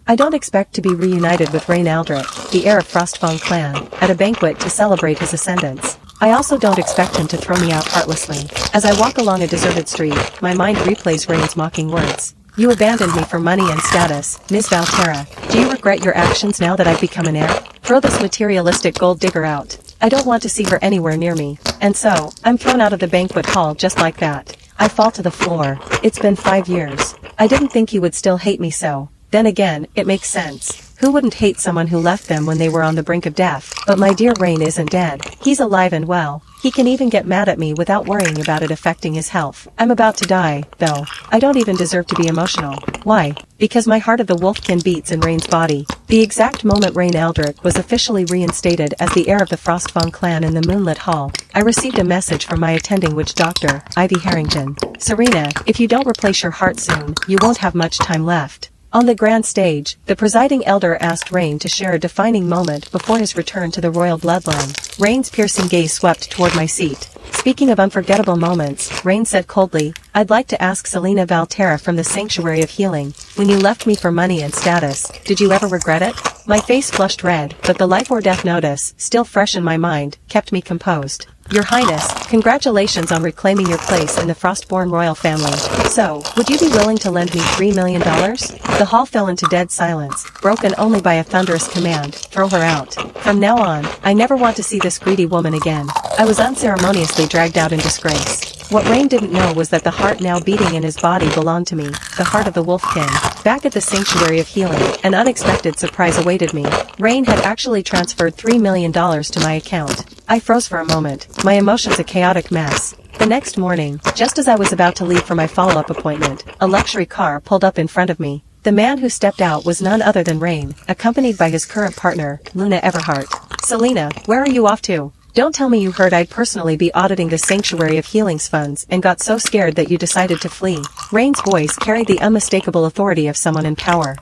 I don't expect to be reunited with Rain Aldrich, the heir of Frostfang clan, at a banquet to celebrate his ascendance. I also don't expect him to throw me out heartlessly. As I walk along a deserted street, my mind replays Rain's mocking words. You abandoned me for money and status, Ms. Valterra. Do you regret your actions now that I've become an heir? Throw this materialistic gold digger out. I don't want to see her anywhere near me. And so, I'm thrown out of the banquet hall just like that. I fall to the floor. It's been 5 years. I didn't think he would still hate me so. Then again, it makes sense. Who wouldn't hate someone who left them when they were on the brink of death? But my dear Rain isn't dead. He's alive and well. He can even get mad at me without worrying about it affecting his health. I'm about to die, though. I don't even deserve to be emotional. Why? Because my heart of the wolfkin beats in Rain's body. The exact moment Rain Aldrich was officially reinstated as the heir of the Frostfang clan in the moonlit hall, I received a message from my attending witch doctor, Ivy Harrington. Serena, if you don't replace your heart soon, you won't have much time left. On the grand stage, the presiding elder asked Rain to share a defining moment before his return to the royal bloodline. Rain's piercing gaze swept toward my seat. Speaking of unforgettable moments, Rain said coldly, I'd like to ask Selena Valterra from the Sanctuary of Healing, when you left me for money and status, did you ever regret it? My face flushed red, but the life or death notice, still fresh in my mind, kept me composed. Your Highness, congratulations on reclaiming your place in the Frostborn royal family. So, would you be willing to lend me $3 million? The hall fell into dead silence, broken only by a thunderous command, throw her out. From now on, I never want to see this greedy woman again. I was unceremoniously dragged out in disgrace. What Rain didn't know was that the heart now beating in his body belonged to me, the heart of the Wolfkin. Back at the Sanctuary of Healing, an unexpected surprise awaited me. Rain had actually transferred $3 million to my account. I froze for a moment, my emotions a chaotic mess. The next morning, just as I was about to leave for my follow-up appointment, a luxury car pulled up in front of me. The man who stepped out was none other than Rain, accompanied by his current partner, Luna Everhart. Selena, where are you off to? Don't tell me you heard I'd personally be auditing the Sanctuary of Healing's funds and got so scared that you decided to flee. Rain's voice carried the unmistakable authority of someone in power.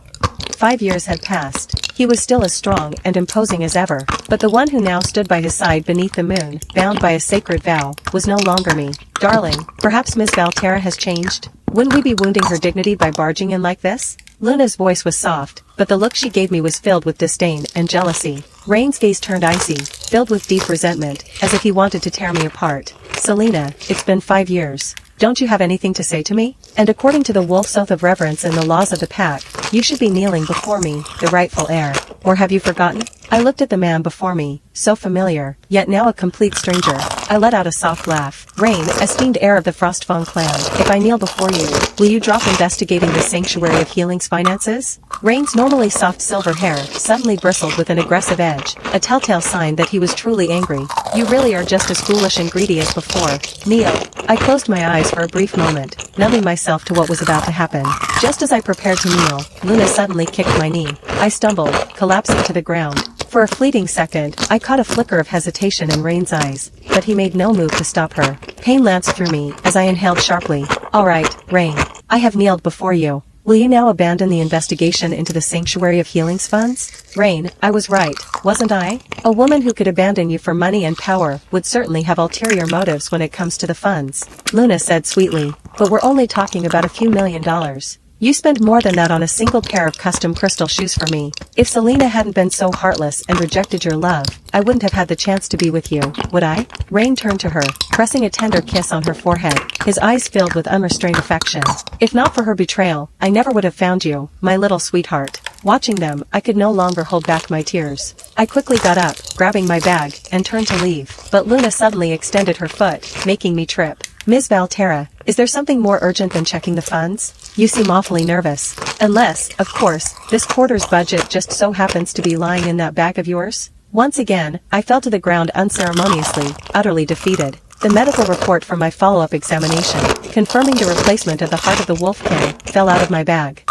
5 years had passed. He was still as strong and imposing as ever, but the one who now stood by his side beneath the moon, bound by a sacred vow, was no longer me. Darling, perhaps Miss Valterra has changed? Wouldn't we be wounding her dignity by barging in like this? Luna's voice was soft, but the look she gave me was filled with disdain and jealousy. Rain's gaze turned icy, filled with deep resentment, as if he wanted to tear me apart. Selena, it's been 5 years. Don't you have anything to say to me? And according to the wolf's oath of reverence and the laws of the pack, you should be kneeling before me, the rightful heir. Or have you forgotten? I looked at the man before me, so familiar, yet now a complete stranger. I let out a soft laugh. Rain, esteemed heir of the Frostfang clan, if I kneel before you, will you drop investigating the Sanctuary of Healing's finances? Rain's normally soft silver hair suddenly bristled with an aggressive edge, a telltale sign that he was truly angry. You really are just as foolish and greedy as before. Kneel. I closed my eyes for a brief moment, numbing myself to what was about to happen. Just as I prepared to kneel, Luna suddenly kicked my knee. I stumbled, collapsing to the ground. For a fleeting second, I caught a flicker of hesitation in Rain's eyes, but he made no move to stop her. Pain lanced through me as I inhaled sharply. All right, Rain. I have kneeled before you. Will you now abandon the investigation into the Sanctuary of Healing's funds? Rain, I was right, wasn't I? A woman who could abandon you for money and power would certainly have ulterior motives when it comes to the funds. Luna said sweetly, but we're only talking about a few $1,000,000. You spend more than that on a single pair of custom crystal shoes for me. If Selena hadn't been so heartless and rejected your love, I wouldn't have had the chance to be with you, would I? Rain turned to her, pressing a tender kiss on her forehead, his eyes filled with unrestrained affection. If not for her betrayal, I never would have found you, my little sweetheart. Watching them, I could no longer hold back my tears. I quickly got up, grabbing my bag, and turned to leave, but Luna suddenly extended her foot, making me trip. Ms. Valterra, is there something more urgent than checking the funds? You seem awfully nervous. Unless, of course, this quarter's budget just so happens to be lying in that bag of yours? Once again, I fell to the ground unceremoniously, utterly defeated. The medical report from my follow-up examination, confirming the replacement of the heart of the Wolfkin, fell out of my bag.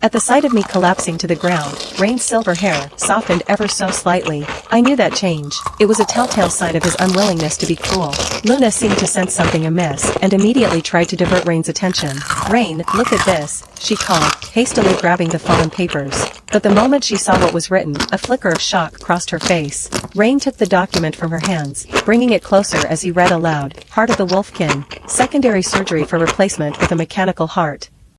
At the sight of me collapsing to the ground, Rain's silver hair softened ever so slightly. I knew that change. It was a telltale sign of his unwillingness to be cruel. Luna seemed to sense something amiss and immediately tried to divert Rain's attention. Rain, look at this, she called, hastily grabbing the fallen papers. But the moment she saw what was written, a flicker of shock crossed her face. Rain took the document from her hands, bringing it closer as he read aloud, Heart of the Wolfkin, secondary surgery for replacement with a mechanical heart.